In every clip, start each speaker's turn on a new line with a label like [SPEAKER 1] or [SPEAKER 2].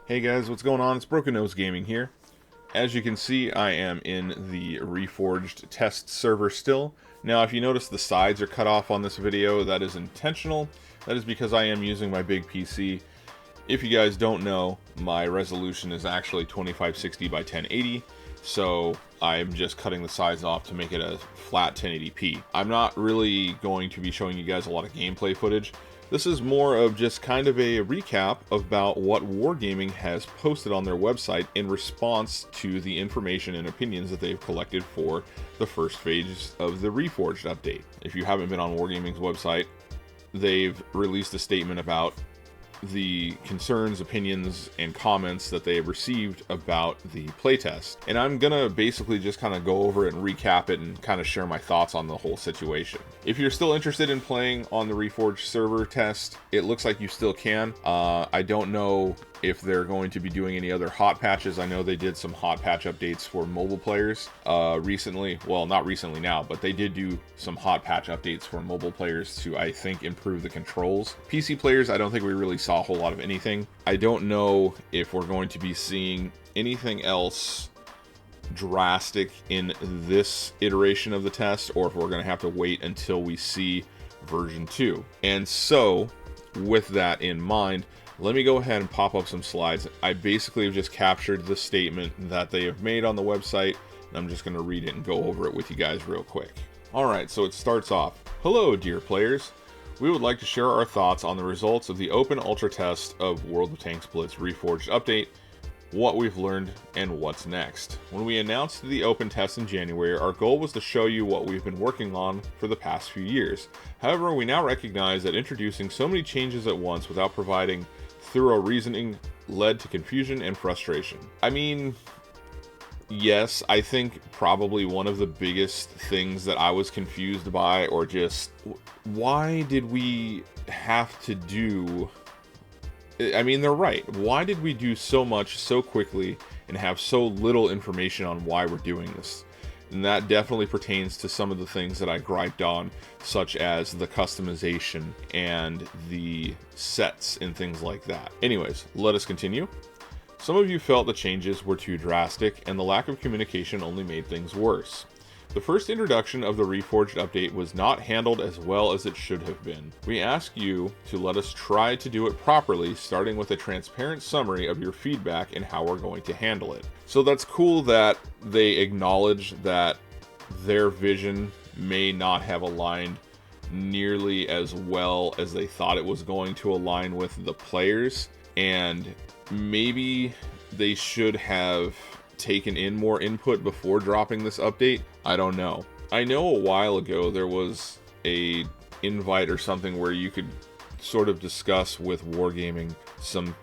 [SPEAKER 1] Hey guys, what's going on? It's Broken Nose Gaming here. As you can see, I am in the Reforged Test server still. Now, if you notice the sides are cut off on this video, that is intentional. That is because I am using my big PC. If you guys don't know, my resolution is actually 2560 by 1080, so I'm just cutting the sides off to make it a flat 1080p. I'm not really going to be showing you guys a lot of gameplay footage. This is more of just kind of a recap about what WarGaming has posted on their website in response to the information and opinions that they've collected for the first phase of the Reforged update. If you haven't been on WarGaming's website, they've released a statement about the concerns, opinions, and comments that they have received about the playtest. And I'm gonna basically just kind of go over it and recap it and kind of share my thoughts on the whole situation. If you're still interested in playing on the Reforged server test, it looks like you still can. I don't know if they're going to be doing any other hot patches. I know they did some hot patch updates for mobile players recently. Well, not recently now, but they did do some hot patch updates for mobile players to, I think, improve the controls. PC players, I don't think we really saw a whole lot of anything. I don't know if we're going to be seeing anything else drastic in this iteration of the test, or if we're going to have to wait until we see version 2. And so, with that in mind, let me go ahead and pop up some slides. I basically have just captured the statement that they have made on the website, and I'm just going to read it and go over it with you guys real quick. Alright, so it starts off. Hello, dear players. We would like to share our thoughts on the results of the Open Ultra Test of World of Tanks Blitz Reforged update, what we've learned, and what's next. When we announced the open test in January, our goal was to show you what we've been working on for the past few years. However, we now recognize that introducing so many changes at once without providing thorough reasoning led to confusion and frustration. I mean, yes, I think probably one of the biggest things that I was confused by, or just, why did we have to do... I mean, they're right. Why did we do so much so quickly and have so little information on why we're doing this? And that definitely pertains to some of the things that I griped on, such as the customization and the sets and things like that. Anyways, let us continue. Some of you felt the changes were too drastic, and the lack of communication only made things worse. The first introduction of the Reforged update was not handled as well as it should have been. We ask you to let us try to do it properly, starting with a transparent summary of your feedback and how we're going to handle it. So that's cool that they acknowledge that their vision may not have aligned nearly as well as they thought it was going to align with the players, and maybe they should have taken in more input before dropping this update. I don't know. I know a while ago there was a invite or something where you could sort of discuss with WarGaming some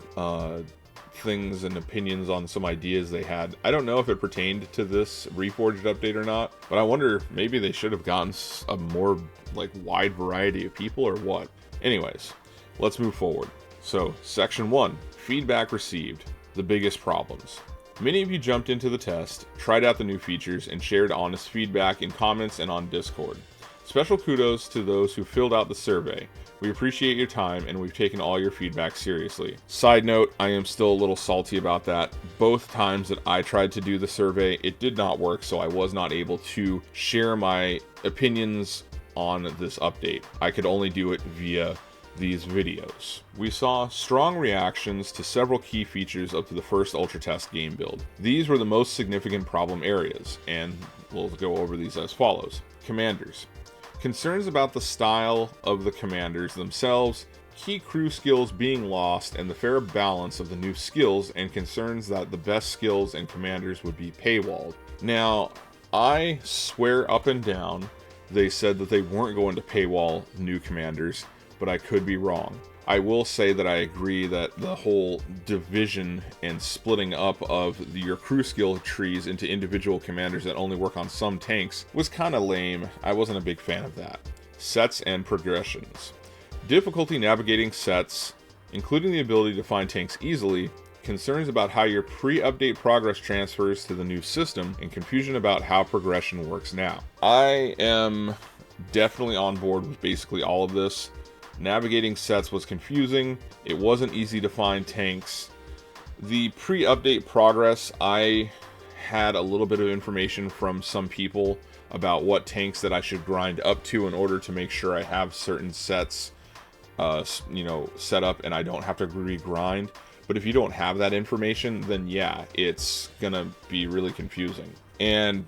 [SPEAKER 1] things and opinions on some ideas they had. I don't know if it pertained to this Reforged update or not, but I wonder maybe they should have gotten a more like wide variety of people or what. Anyways, let's move forward. So, section 1, feedback received, the biggest problems. Many of you jumped into the test, tried out the new features, and shared honest feedback in comments and on Discord. Special kudos to those who filled out the survey. We appreciate your time, and we've taken all your feedback seriously. Side note, I am still a little salty about that. Both times that I tried to do the survey, it did not work, so I was not able to share my opinions on this update. I could only do it via these videos. We saw strong reactions to several key features up to the first Ultra Test game build. These were the most significant problem areas, and we'll go over these as follows. Commanders. Concerns about the style of the commanders themselves, key crew skills being lost, and the fair balance of the new skills, and concerns that the best skills and commanders would be paywalled. Now, I swear up and down they said that they weren't going to paywall new commanders, but I could be wrong. I will say that I agree that the whole division and splitting up of your crew skill trees into individual commanders that only work on some tanks was kind of lame. I wasn't a big fan of that. Sets and progressions. Difficulty navigating sets, including the ability to find tanks easily, concerns about how your pre-update progress transfers to the new system, and confusion about how progression works now. I am definitely on board with basically all of this. Navigating sets was confusing, it wasn't easy to find tanks, The pre-update progress, I had a little bit of information from some people about what tanks that I should grind up to in order to make sure I have certain sets set up and I don't have to re-grind. But if you don't have that information, then yeah, it's gonna be really confusing. And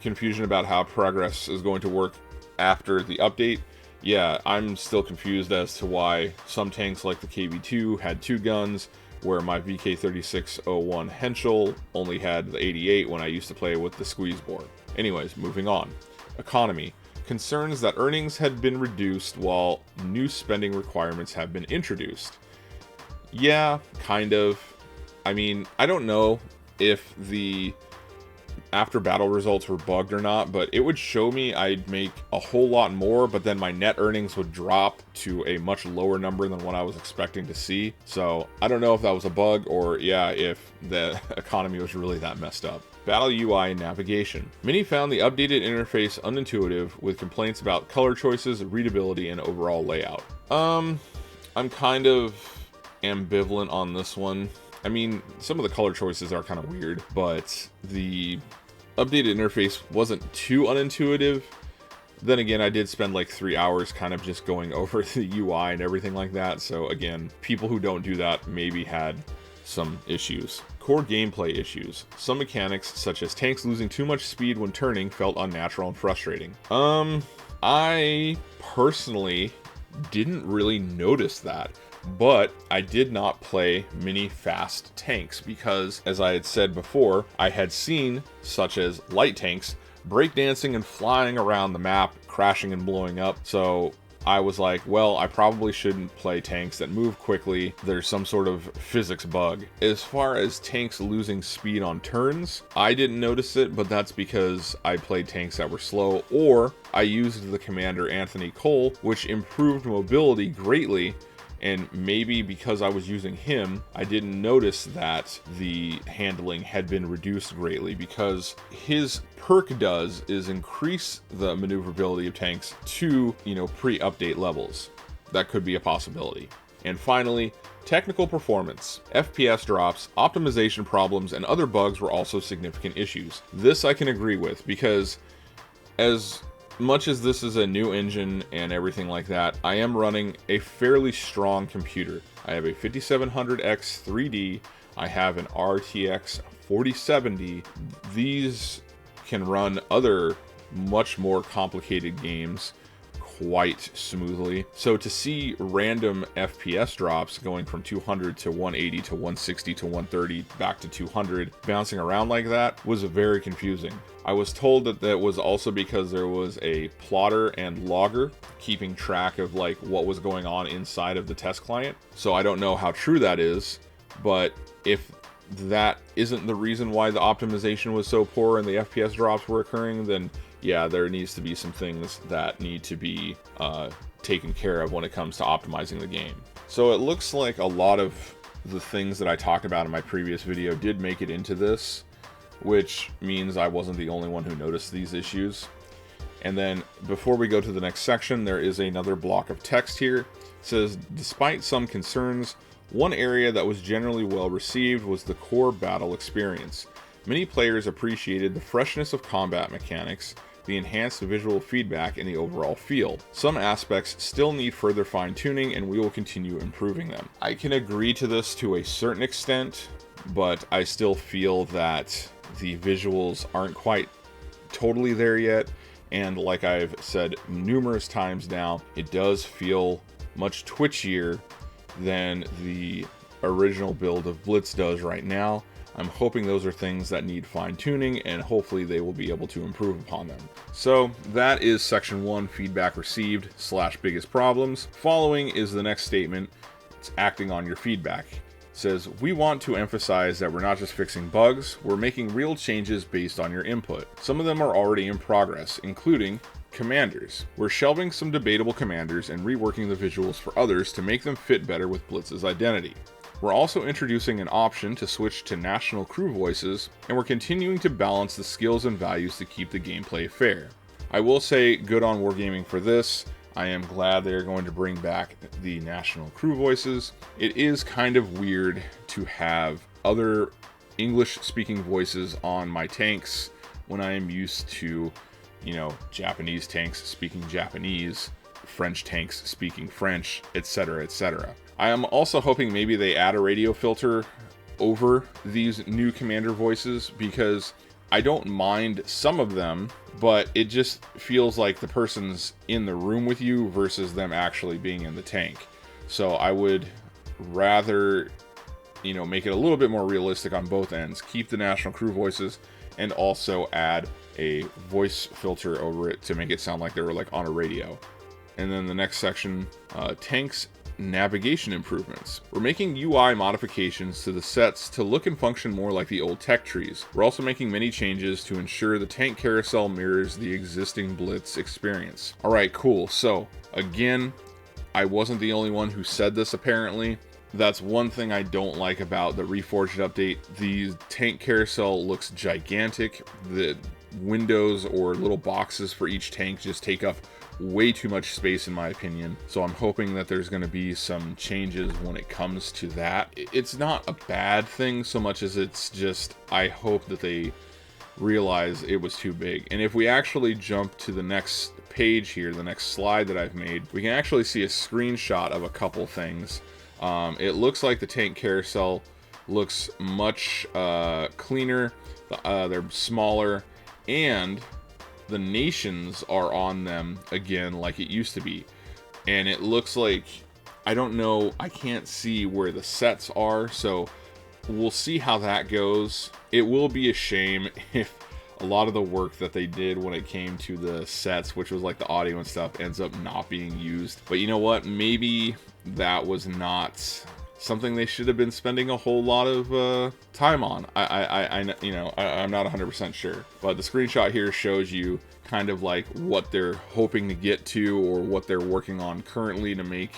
[SPEAKER 1] confusion about how progress is going to work after the update, yeah, I'm still confused as to why some tanks like the KB2 had 2 guns, where my VK3601 Henschel only had the 88 when I used to play with the squeeze bore. Anyways, moving on. Economy. Concerns that earnings had been reduced while new spending requirements have been introduced. Yeah, kind of. I mean, I don't know if the after battle results were bugged or not, but it would show me I'd make a whole lot more, but then my net earnings would drop to a much lower number than what I was expecting to see. So I don't know if that was a bug or yeah, if the economy was really that messed up. Battle UI and navigation. Many found the updated interface unintuitive, with complaints about color choices, readability, and overall layout. I'm kind of ambivalent on this one. I mean, some of the color choices are kind of weird, but the updated interface wasn't too unintuitive. Then again, I did spend like 3 hours kind of just going over the UI and everything like that. So again, people who don't do that maybe had some issues. Core gameplay issues. Some mechanics, such as tanks losing too much speed when turning, felt unnatural and frustrating. I personally didn't really notice that. But I did not play many fast tanks because, as I had said before, I had seen, such as light tanks, breakdancing and flying around the map, crashing and blowing up. So I was like, well, I probably shouldn't play tanks that move quickly. There's some sort of physics bug. As far as tanks losing speed on turns, I didn't notice it, but that's because I played tanks that were slow, or I used the commander Anthony Cole, which improved mobility greatly. And maybe because I was using him, I didn't notice that the handling had been reduced greatly, because his perk does is increase the maneuverability of tanks to, pre-update levels. That could be a possibility. And finally, technical performance. FPS drops, optimization problems, and other bugs were also significant issues. This I can agree with, because as much as this is a new engine and everything like that, I am running a fairly strong computer. I have a 5700X 3D, I have an RTX 4070. These can run other much more complicated games quite smoothly. So to see random FPS drops going from 200 to 180 to 160 to 130 back to 200, bouncing around like that, was very confusing. I was told that that was also because there was a plotter and logger keeping track of like what was going on inside of the test client. So I don't know how true that is, but if that isn't the reason why the optimization was so poor and the FPS drops were occurring, then yeah, there needs to be some things that need to be taken care of when it comes to optimizing the game. So it looks like a lot of the things that I talked about in my previous video did make it into this, which means I wasn't the only one who noticed these issues. And then before we go to the next section, there is another block of text here. It says, despite some concerns, one area that was generally well received was the core battle experience. Many players appreciated the freshness of combat mechanics, the enhanced visual feedback, and the overall feel. Some aspects still need further fine-tuning, and we will continue improving them. I can agree to this to a certain extent, but I still feel that the visuals aren't quite totally there yet, and like I've said numerous times now, it does feel much twitchier than the original build of Blitz does right now. I'm hoping those are things that need fine-tuning, and hopefully they will be able to improve upon them. So that is section 1, feedback received / biggest problems. Following is the next statement. It's acting on your feedback. It says, we want to emphasize that we're not just fixing bugs, we're making real changes based on your input. Some of them are already in progress, including commanders. We're shelving some debatable commanders and reworking the visuals for others to make them fit better with Blitz's identity. We're also introducing an option to switch to national crew voices, and we're continuing to balance the skills and values to keep the gameplay fair. I will say good on WarGaming for this. I am glad they're going to bring back the national crew voices. It is kind of weird to have other English-speaking voices on my tanks when I am used to, you know, Japanese tanks speaking Japanese, French tanks speaking French, etc., etc. I am also hoping maybe they add a radio filter over these new commander voices, because I don't mind some of them, but it just feels like the person's in the room with you versus them actually being in the tank. So I would rather, you know, make it a little bit more realistic on both ends, keep the national crew voices, and also add a voice filter over it to make it sound like they were like on a radio. And then the next section, tanks navigation improvements. We're making UI modifications to the sets to look and function more like the old tech trees. We're also making many changes to ensure the tank carousel mirrors the existing Blitz experience. Alright, cool. So, again, I wasn't the only one who said this apparently. That's one thing I don't like about the Reforged update. The tank carousel looks gigantic. The windows or little boxes for each tank just take up way too much space in my opinion. So I'm hoping that there's going to be some changes when it comes to that. It's not a bad thing so much as it's just, I hope that they realize it was too big. And if we actually jump to the next page here, the next slide that I've made, we can actually see a screenshot of a couple things. It looks like the tank carousel looks much cleaner, they're smaller, and the nations are on them again like it used to be. And it looks like, I don't know, I can't see where the sets are, so we'll see how that goes. It will be a shame if a lot of the work that they did when it came to the sets, which was like the audio and stuff, ends up not being used. But you know what? Maybe that was not something they should have been spending a whole lot of time on. I'm not 100% sure. But the screenshot here shows you kind of like what they're hoping to get to, or what they're working on currently to make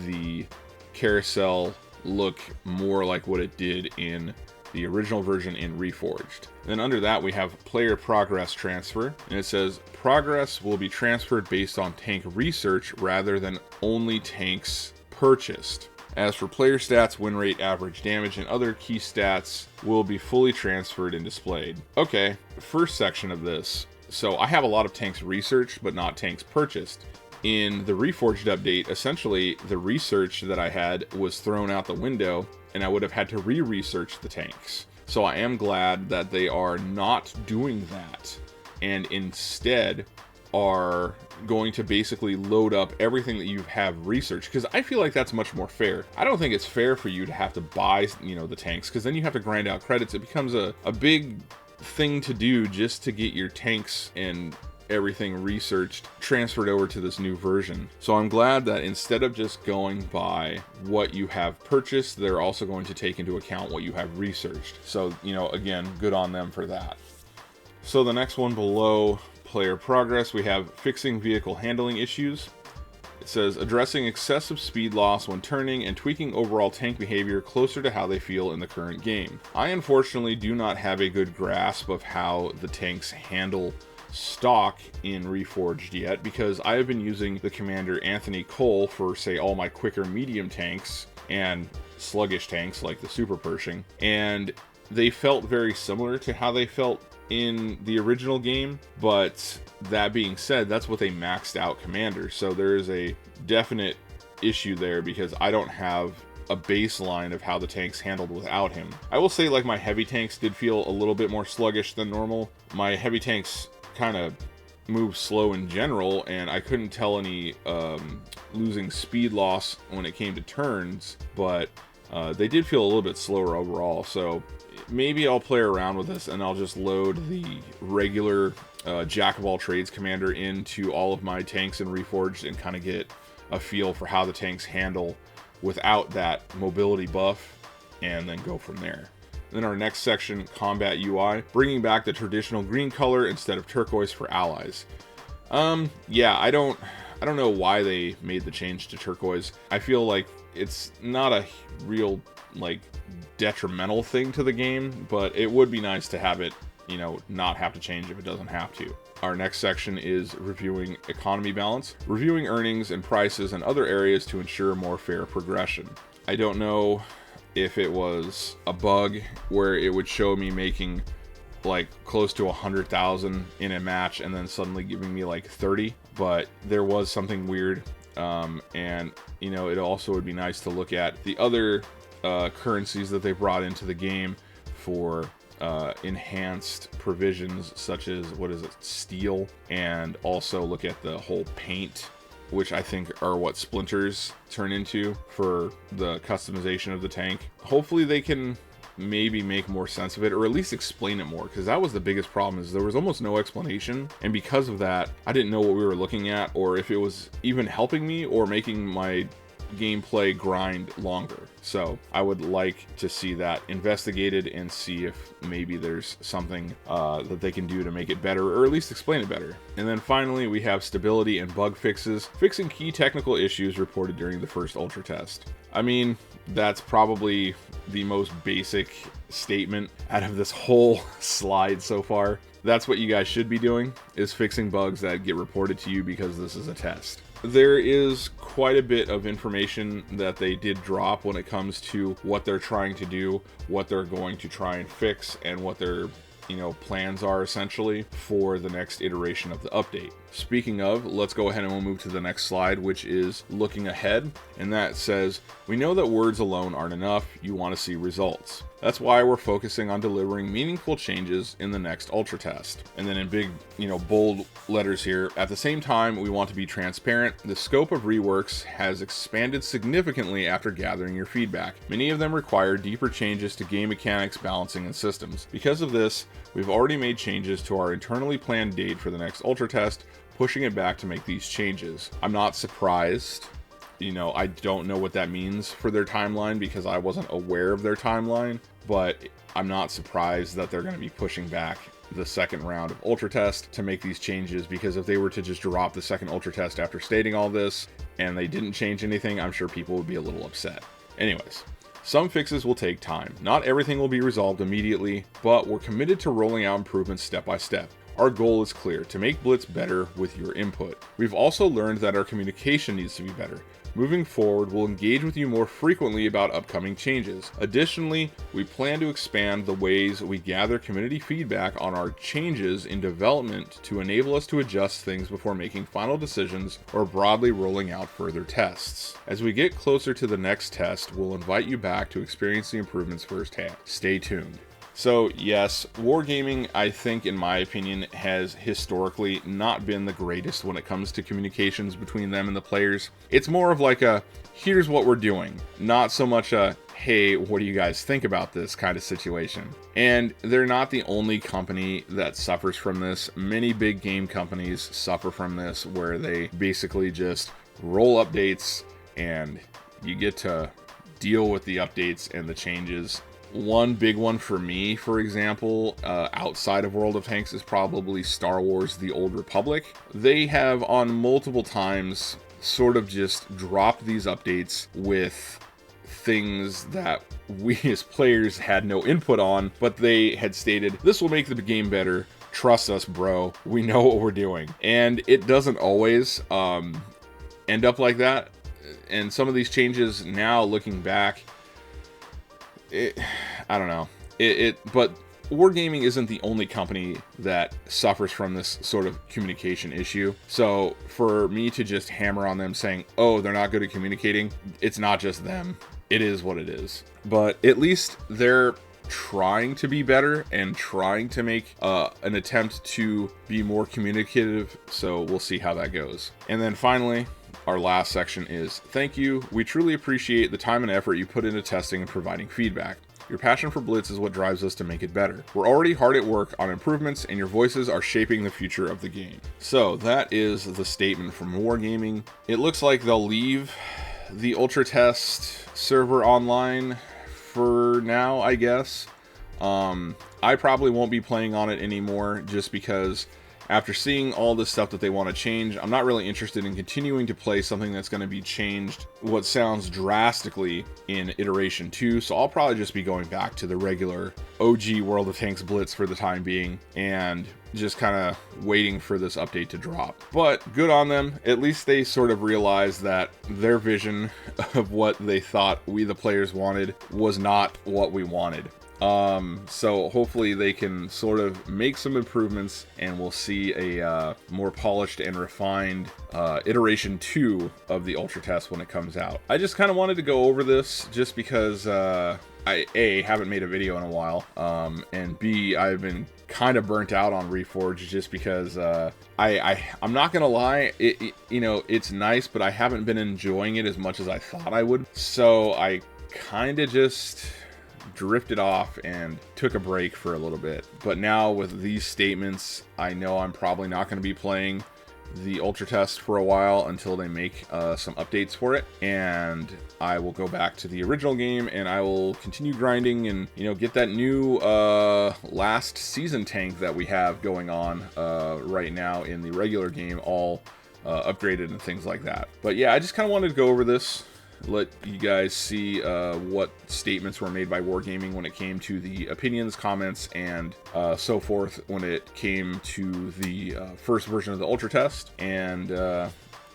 [SPEAKER 1] the carousel look more like what it did in the original version in Reforged. Then under that we have player progress transfer, and it says progress will be transferred based on tank research rather than only tanks purchased. As for player stats, win rate, average damage, and other key stats will be fully transferred and displayed. Okay, first section of this. So I have a lot of tanks researched, but not tanks purchased. In the Reforged update, essentially the research that I had was thrown out the window, and I would have had to re-research the tanks. So I am glad that they are not doing that, and instead are going to basically load up everything that you have researched, because I feel like that's much more fair. I don't think it's fair for you to have to buy, you know, the tanks, because then you have to grind out credits. It becomes a big thing to do just to get your tanks and everything researched transferred over to this new version. So I'm glad that instead of just going by what you have purchased, they're also going to take into account what you have researched. So, you know, again, good on them for that. So the next one below player progress, we have fixing vehicle handling issues. It says addressing excessive speed loss when turning and tweaking overall tank behavior closer to how they feel in the current game. I unfortunately do not have a good grasp of how the tanks handle stock in Reforged yet, because I have been using the commander Anthony Cole for, say, all my quicker medium tanks and sluggish tanks like the Super Pershing, and they felt very similar to how they felt in the original game. But that being said, that's what they maxed out commander, so there is a definite issue there because I don't have a baseline of how the tanks handled without him. I will say, like, my heavy tanks did feel a little bit more sluggish than normal. My heavy tanks kind of move slow in general, and I couldn't tell any losing speed loss when it came to turns, but they did feel a little bit slower overall. So maybe I'll play around with this and I'll just load the regular Jack of all trades commander into all of my tanks in Reforged and kind of get a feel for how the tanks handle without that mobility buff, and then go from there. Then our next section, combat UI, bringing back the traditional green color instead of turquoise for allies. Yeah, I don't know why they made the change to turquoise. I feel like it's not a real, like, detrimental thing to the game, but it would be nice to have it, you know, not have to change if it doesn't have to. Our next section is reviewing economy balance, reviewing earnings and prices and other areas to ensure more fair progression. I don't know if it was a bug where it would show me making like close to 100,000 in a match and then suddenly giving me like 30, but there was something weird. And you know, it also would be nice to look at the other currencies that they brought into the game for enhanced provisions, such as, what is it, steel, and also look at the whole paint, which I think are what splinters turn into for the customization of the tank. Hopefully they can maybe make more sense of it, or at least explain it more, because that was the biggest problem, is there was almost no explanation, and because of that I didn't know what we were looking at, or if it was even helping me or making my gameplay grind longer. So I would like to see that investigated and see if maybe there's something that they can do to make it better, or at least explain it better. And then finally we have stability and bug fixes, fixing key technical issues reported during the first Ultra Test. I mean, that's probably the most basic statement out of this whole slide so far. That's what you guys should be doing, is fixing bugs that get reported to you, because this is a test. There is quite a bit of information that they did drop when it comes to what they're trying to do, what they're going to try and fix, and what their, you know, plans are essentially for the next iteration of the update. Speaking of, let's go ahead and we'll move to the next slide, which is looking ahead. And that says, we know that words alone aren't enough. You want to see results. That's why we're focusing on delivering meaningful changes in the next Ultra Test. And then in big, you know, bold letters here, at the same time, we want to be transparent. The scope of reworks has expanded significantly after gathering your feedback. Many of them require deeper changes to game mechanics, balancing, and systems. Because of this, we've already made changes to our internally planned date for the next Ultra Test, pushing it back to make these changes. I'm not surprised. You know, I don't know what that means for their timeline, because I wasn't aware of their timeline, but I'm not surprised that they're going to be pushing back the second round of Ultra Test to make these changes, because if they were to just drop the second Ultra Test after stating all this and they didn't change anything, I'm sure people would be a little upset. Anyways, some fixes will take time. Not everything will be resolved immediately, but we're committed to rolling out improvements step by step. Our goal is clear: to make Blitz better with your input. We've also learned that our communication needs to be better. Moving forward, we'll engage with you more frequently about upcoming changes. Additionally, we plan to expand the ways we gather community feedback on our changes in development to enable us to adjust things before making final decisions or broadly rolling out further tests. As we get closer to the next test, we'll invite you back to experience the improvements firsthand. Stay tuned. So yes, WarGaming, I think, in my opinion, has historically not been the greatest when it comes to communications between them and the players. It's more of like a, here's what we're doing, not so much a, hey, what do you guys think about this kind of situation. And they're not the only company that suffers from this. Many big game companies suffer from this, where they basically just roll updates and you get to deal with the updates and the changes. One big one for me, for example, outside of World of Tanks, is probably Star Wars: The Old Republic. They have on multiple times sort of just dropped these updates with things that we as players had no input on, but they had stated, this will make the game better, trust us bro, we know what we're doing. And it doesn't always end up like that. And some of these changes now, looking back, I don't know. But WarGaming isn't the only company that suffers from this sort of communication issue. So for me to just hammer on them saying, oh, they're not good at communicating, it's not just them. It is what it is. But at least they're trying to be better and trying to make an attempt to be more communicative. So we'll see how that goes. And then finally, our last section is thank you. We truly appreciate the time and effort you put into testing and providing feedback. Your passion for Blitz is what drives us to make it better. We're already hard at work on improvements, and your voices are shaping the future of the game. So that is the statement from WarGaming. It looks like they'll leave the Ultra Test server online for now, I guess. I probably won't be playing on it anymore, just because after seeing all this stuff that they want to change, I'm not really interested in continuing to play something that's going to be changed what sounds drastically in Iteration 2, so I'll probably just be going back to the regular OG World of Tanks Blitz for the time being, and just kind of waiting for this update to drop. But good on them. At least they sort of realized that their vision of what they thought we the players wanted was not what we wanted. So hopefully they can sort of make some improvements, and we'll see a more polished and refined iteration 2 of the Ultra Test when it comes out. I just kind of wanted to go over this just because I A, haven't made a video in a while, and B, I've been kind of burnt out on Reforged just because I'm not gonna lie, you know, it's nice, but I haven't been enjoying it as much as I thought I would. So I kind of just drifted off and took a break for a little bit. But now with these statements, I know I'm probably not going to be playing the Ultra Test for a while until they make some updates for it, and I will go back to the original game and I will continue grinding and, you know, get that new last season tank that we have going on right now in the regular game all upgraded and things like that. But yeah, I just kind of wanted to go over this, let you guys see what statements were made by WarGaming when it came to the opinions, comments, and so forth when it came to the first version of the Ultra Test. And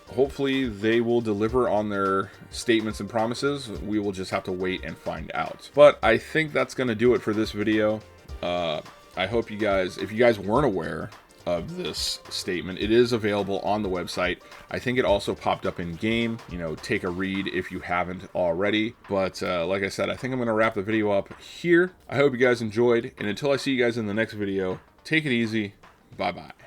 [SPEAKER 1] hopefully they will deliver on their statements and promises. We will just have to wait and find out. But I think that's going to do it for this video. I hope you guys, if you guys weren't aware of this statement, it is available on the website. I think it also popped up in game, you know, take a read if you haven't already. But like I said, I think I'm going to wrap the video up here. I hope you guys enjoyed, and until I see you guys in the next video, take it easy. Bye bye.